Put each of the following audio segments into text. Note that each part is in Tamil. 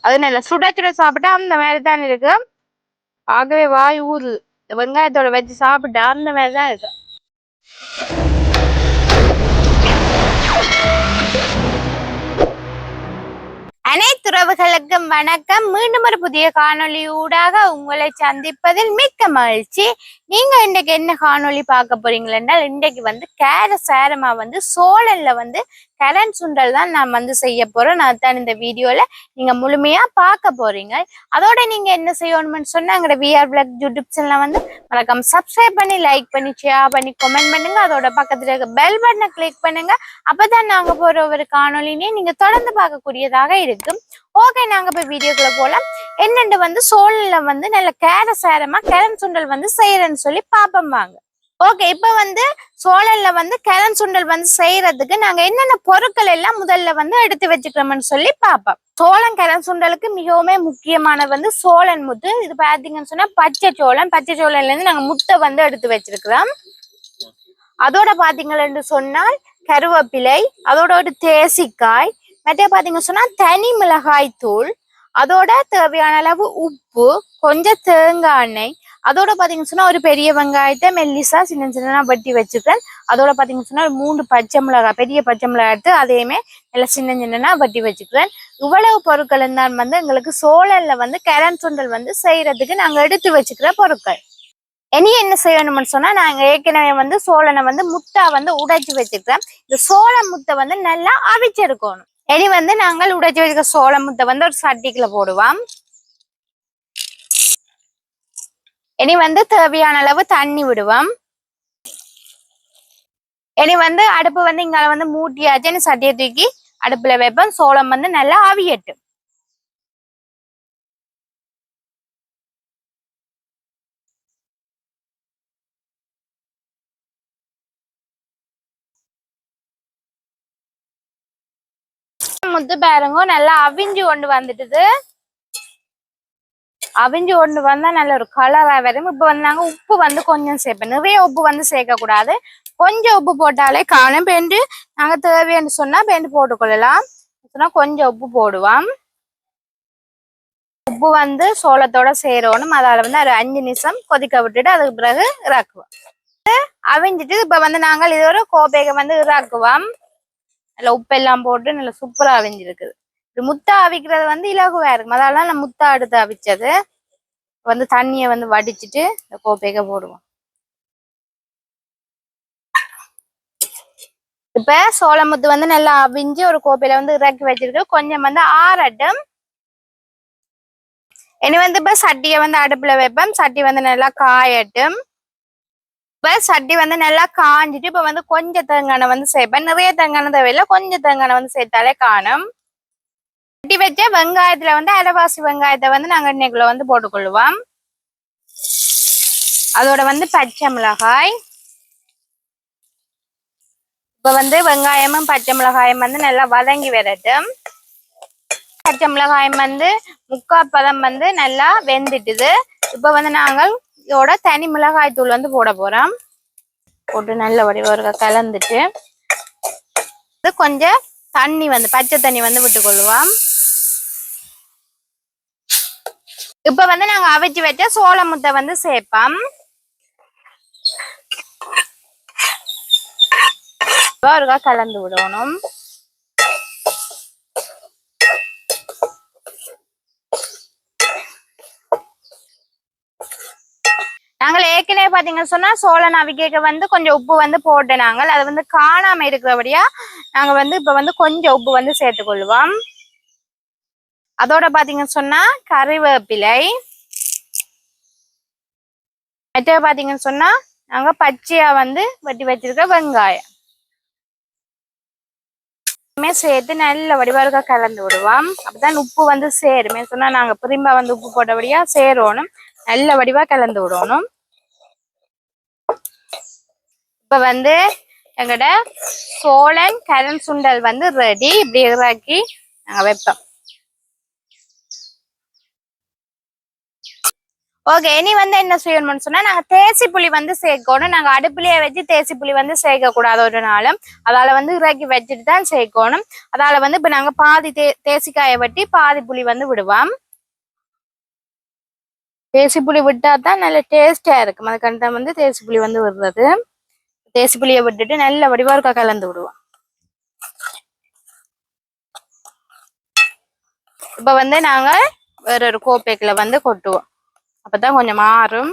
அது நல்ல சுட சுட சாப்பிட்டா அந்த மாதிரி தான் இருக்கு. ஆகவே வாய் ஊறு. வெங்காயத்தோட வச்சு சாப்பிட்டா அந்த மாதிரி தான் இருக்கு. அனைத்து உறவுகளுக்கும் வணக்கம். மீண்டும் ஒரு புதிய காணொளி ஊடாக உங்களை சந்திப்பதில் மிக்க மகிழ்ச்சி. நீங்க இன்றைக்கு என்ன காணொளி பார்க்க போறீங்களா? இன்றைக்கு வந்து சேரமா வந்து சோழன்ல வந்து கரண் சுண்டல் தான் நான் வந்து செய்ய போறேன். நான் தான் இந்த வீடியோல நீங்க முழுமையா பார்க்க போறீங்க. அதோட நீங்க என்ன செய்யணும்னு சொன்னா எங்களோட விஆர் பிளாக் யூடியூப் சேனலை வந்து மறக்காம சப்ஸ்கிரைப் பண்ணி, லைக் பண்ணி, ஷேர் பண்ணி, கமெண்ட் பண்ணுங்க. அதோட பக்கத்துல இருக்க பெல் பட்டனை கிளிக் பண்ணுங்க. அப்பதான் நாங்க போற ஒரு காணொலினே நீங்க தொடர்ந்து பார்க்கக்கூடியதாக இருக்கும். ஓகே, நாங்க போய் வீடியோக்குள்ள போலாம். என்னென்று வந்து சோழன்ல வந்து நல்ல சேரமா கரண் சுண்டல் வந்து செய்யறேன்னு சொல்லி பாப்போம் வாங்க. ஓகே, இப்ப வந்து சோழன்ல வந்து கரண் சுண்டல் வந்து செய்யறதுக்கு நாங்க என்னென்ன பொருட்கள் எல்லாம் முதல்ல வந்து எடுத்து வச்சுக்கிறோம்னு சொல்லி பாப்போம். சோளம் கரண் சுண்டலுக்கு மிகவும் முக்கியமான வந்து சோழன் முத்து. இது பாத்தீங்கன்னு சொன்னா பச்சை சோளன்ல இருந்து நாங்க முத்தை வந்து எடுத்து வச்சிருக்கிறோம். அதோட பாத்தீங்கன்னு சொன்னால் கருவேப்பிலை, அதோட ஒரு தேசிக்காய், மற்ற பாத்தீங்கன்னு சொன்னா தனி மிளகாய் தூள், அதோட தேவையான அளவு உப்பு, கொஞ்சம் தேங்காய் எண்ணெய், அதோட பாத்தீங்கன்னு சொன்னா ஒரு பெரிய வெங்காயத்தை மெல்லிசா சின்ன சின்ன வெட்டி வச்சுக்கிறேன். அதோட பாத்தீங்கன்னு சொன்னா 3 பச்சை மிளகாய், பெரிய பச்சை மிளகாய் எடுத்து அதையுமே நல்லா சின்ன சின்னனா வெட்டி வச்சுக்கிறேன். இவ்வளவு பொருட்கள் தான் வந்து எங்களுக்கு சோழன்ல வந்து கரண் சுண்டல் வந்து செய்யறதுக்கு நாங்க எடுத்து வச்சுக்கிற பொருட்கள். இனி என்ன செய்யணும்னு சொன்னா, நாங்க ஏற்கனவே வந்து சோளனை வந்து முட்டா வந்து உடைச்சு வச்சுக்கிறேன். இந்த சோள முட்டை வந்து நல்லா அவிச்சிருக்கணும். இனி வந்து நாங்கள் உடைச்சு வச்சுக்க சோள முட்டை வந்து ஒரு சட்டிக்குள்ள போடுவோம். இனி வந்து தேவையான அளவு தண்ணி விடுவோம். இனி வந்து அடுப்பு வந்து இங்க வந்து மூட்டியாச்சுன்னு சட்டியை தூக்கி அடுப்புல வைப்போம். சோளம் வந்து நல்லா அவியட்டும். முத்து பாருங்க நல்லா அவிஞ்சு கொண்டு வந்துட்டுது. அவிஞ்சு கொண்டு வந்தா நல்ல ஒரு கலரா வரும். இப்ப வந்து நாங்க உப்பு வந்து கொஞ்சம் சேர்ப்போம். நிறைய உப்பு வந்து சேர்க்க கூடாது. கொஞ்சம் உப்பு போட்டாலே காணும். பேண்டு நாங்க தேவைன்னு சொன்னா பேண்டு போட்டுக்கொள்ளலாம். சொன்னா கொஞ்சம் உப்பு போடுவோம். உப்பு வந்து சோளத்தோட சேரணும். அதால வந்து ஒரு 5 நிமிஷம் கொதிக்க விட்டுட்டு அதுக்கு பிறகு இறக்குவோம். அவிஞ்சிட்டு இப்ப வந்து நாங்கள் இது ஒரு கோப்பைக்கு வந்து இறக்குவோம். நல்ல உப்பெல்லாம் போட்டு நல்ல சூப்பரா அவிஞ்சிருக்குது. முத்தா அவிக்கிறது வந்து இலகுவா இருக்கும். அதால நான் முத்தா எடுத்து அவிச்சது. வந்து தண்ணியை வந்து வடிச்சிட்டு இந்த கோப்பைக்க போடுவோம். இப்ப சோளமுத்து வந்து நல்லா அவிஞ்சு ஒரு கோப்பையில வந்து இறக்கி வச்சிருக்கு. கொஞ்சம் வந்து ஆறட்டும். இனி வந்து இப்ப சட்டியை வந்து அடுப்புல வைப்பேன். சட்டி வந்து நல்லா காயட்டும். இப்ப சட்டி வந்து நல்லா காஞ்சிட்டு இப்ப வந்து கொஞ்சம் தேங்காய் வந்து சேர்ப்பேன். நிறைய தேங்காய் தேவையில்லை, கொஞ்சம் தேங்காய் வந்து சேர்த்தாலே காணும். வெட்டி வச்ச வெங்காயத்துல வந்து அரைவாசி வெங்காயத்தை வந்து நாங்க இன்னைக்குள்ள வந்து போட்டுக்கொள்ளுவோம். அதோட வந்து பச்சை மிளகாய். இப்ப வந்து வெங்காயமும் பச்சை மிளகாயும் வந்து நல்லா வதங்கி வரட்டும். பச்சை மிளகாயம் வந்து 3/4 பதம் வந்து நல்லா வெந்துட்டுது. இப்ப வந்து நாங்கள் இதோட தனி மிளகாய் தூள் வந்து போட போறோம். போட்டு நல்ல வடிவ கலந்துட்டு கொஞ்சம் தண்ணி வந்து பச்சை தண்ணி வந்து விட்டுக்கொள்ளுவோம். இப்ப வந்து நாங்க அவிச்சு வச்ச சோள முட்டை வந்து சேர்ப்போம். ஒருக்கா கலந்து விடணும். நாங்கள் ஏற்கனவே பாத்தீங்கன்னு சொன்னா சோளன் அவிக்க வந்து கொஞ்சம் உப்பு வந்து போட்டு நாங்கள் அது வந்து காணாம இருக்கிறபடியா நாங்க வந்து இப்ப வந்து கொஞ்சம் உப்பு வந்து சேர்த்துக்கொள்வோம். அதோட பாத்தீங்கன்னு சொன்னா கறிவேப்பிலை, மற்ற பாத்தீங்கன்னு சொன்னா நாங்க பச்சையா வந்து வெட்டி வச்சிருக்க வெங்காயம் சேர்த்து நல்ல வடிவாக கலந்து விடுவோம். அப்பதான் உப்பு வந்து சேருமே சொன்னா நாங்க திரும்ப வந்து உப்பு போட்டபடியா சேரணும். நல்ல வடிவா கலந்து விடணும். இப்ப வந்து எங்கட சோளன் கரண் சுண்டல் வந்து ரெடி. இப்படி இறக்கி நாங்க வைப்போம். ஓகே, இனி வந்து என்ன செய்யணும்னு சொன்னா நாங்க தேசி புளி வந்து சேர்க்கணும். நாங்க அடுப்புலயே வச்சு தேசி புளி வந்து சேர்க்க கூடாது ஒரு நாளும். அதால வந்து இறக்கி வச்சுட்டு தான் சேர்க்கணும். அதால வந்து இப்ப நாங்க பாதி தேசிக்காயை வெட்டி பாதி புளி வந்து விடுவோம். தேசி புளி விட்டா தான் நல்ல டேஸ்டா இருக்கும். அதுக்கான வந்து தேசி புளி வந்து விடுறது. தேசி புளியை விட்டுட்டு நல்ல வடிவா இருக்க கலந்து விடுவோம். இப்ப வந்து நாங்க வேற ஒரு கோப்பைக்குள்ள வந்து கொட்டுவோம். அப்பதான் கொஞ்சம் மாறும்.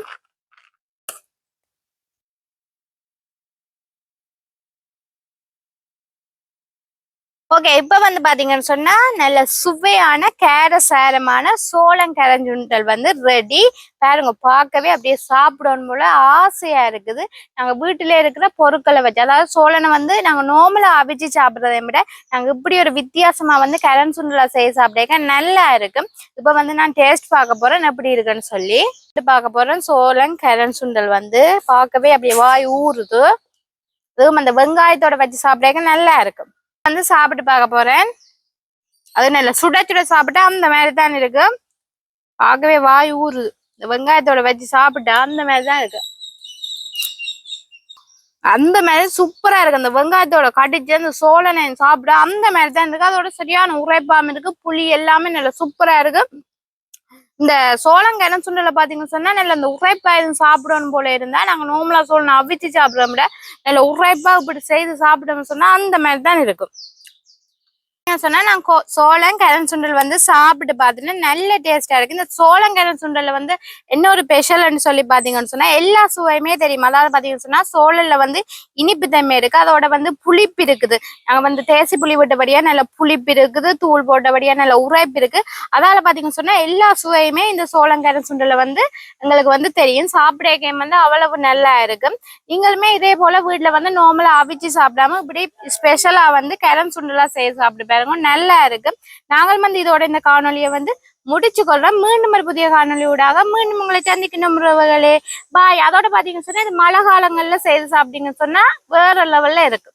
ஓகே, இப்ப வந்து பாத்தீங்கன்னு சொன்னா நல்ல சுவையான கேரசாரமான சோளம் கரஞ்சுண்டல் வந்து ரெடி. பாருங்க, பார்க்கவே அப்படியே சாப்பிடணும் போல ஆசையா இருக்குது. நாங்க வீட்டுல இருக்கிற பொருட்களை வச்சு, அதாவது சோளனை வந்து நாங்க நார்மலா அவிச்சு சாப்பிடுறதை விட நாங்க இப்படி ஒரு வித்தியாசமா வந்து கரண் சுண்டலா செய்ய சாப்பிட நல்லா இருக்கு. இப்ப வந்து நான் டேஸ்ட் பார்க்க போறேன் எப்படி இருக்குன்னு சொல்லி பார்க்க போறேன். சோளம் கரண் சுண்டல் வந்து பார்க்கவே அப்படியே வாய் ஊறுது. அதுவும் அந்த வெங்காயத்தோட வச்சு சாப்பிட நல்லா இருக்கும். வந்து சாப்பிட்டு பார்க்க போறேன். அது நல்ல சுட சுட சாப்பிட்டா அந்த மாதிரி தான் இருக்கு. பார்க்கவே வாய் ஊறுது. இந்த வெங்காயத்தோட வச்சு சாப்பிட்டா அந்த மாதிரிதான் இருக்கு. அந்த மாதிரி சூப்பரா இருக்கு. அந்த வெங்காயத்தோட கடிச்சு அந்த சோளனை சாப்பிட அந்த மாதிரி தான் இருக்கு. அதோட சரியான உரைப்பாம இருக்கு. புளி எல்லாமே நல்ல சூப்பரா இருக்கு. இந்த சோளங்கரம் சுண்டல பாத்தீங்கன்னு சொன்னா நல்ல அந்த உரைப்பா எதுவும் சாப்பிடணும் போல இருந்தா நாங்க நோமலா சோளனை அவிச்சு சாப்பிட விட நல்ல உரைப்பா இப்படி செய்து சாப்பிடணும்னு சொன்னா அந்த மாதிரி தான் இருக்கும். சொன்னா நான் சோளம் கரண் சுண்டல் வந்து சாப்பிட்டு பார்த்துட்டு நல்ல டேஸ்டா இருக்கு. இந்த சோளம் கரண் சுண்டல்ல வந்து என்ன ஒரு ஸ்பெஷல்னு சொல்லி பாத்தீங்கன்னு சொன்னா எல்லா சுவையுமே தெரியும். அதாவது பாத்தீங்கன்னு சொன்னா சோளல்ல வந்து இனிப்பு தன்மை இருக்கு, அதோட வந்து புளிப்பு இருக்குது. நாங்க வந்து தேசி புளி விட்டபடியா நல்ல புளிப்பு இருக்குது, தூள் போட்டபடியா நல்ல உரைப்பு இருக்கு. அதால பாத்தீங்கன்னு சொன்னா எல்லா சுவையுமே இந்த சோளம் கரண் சுண்டல்ல வந்து எங்களுக்கு வந்து தெரியும். சாப்பிட கேம் வந்து அவ்வளவு நல்லா இருக்கு. நீங்களுமே இதே போல வீட்டுல வந்து நார்மலா அவிச்சு சாப்பிடாம இப்படி ஸ்பெஷலா வந்து கரண் சுண்டலா செய்ய சாப்பிட்டு நல்லா இருக்கு. நாங்கள் வந்து இதோட இந்த காணொலியை வந்து முடிச்சு கொள்றோம். மீண்டும் ஒரு புதிய காணொலியூடாக மீண்டும் உங்களை சந்திக்கணும் உறவுகளே. பாய். அதோட பாத்தீங்கன்னு சொன்னா இது மழை காலங்கள்ல செய்து சாப்பிட்டீங்கன்னு சொன்னா வேற லெவல்ல இருக்கு.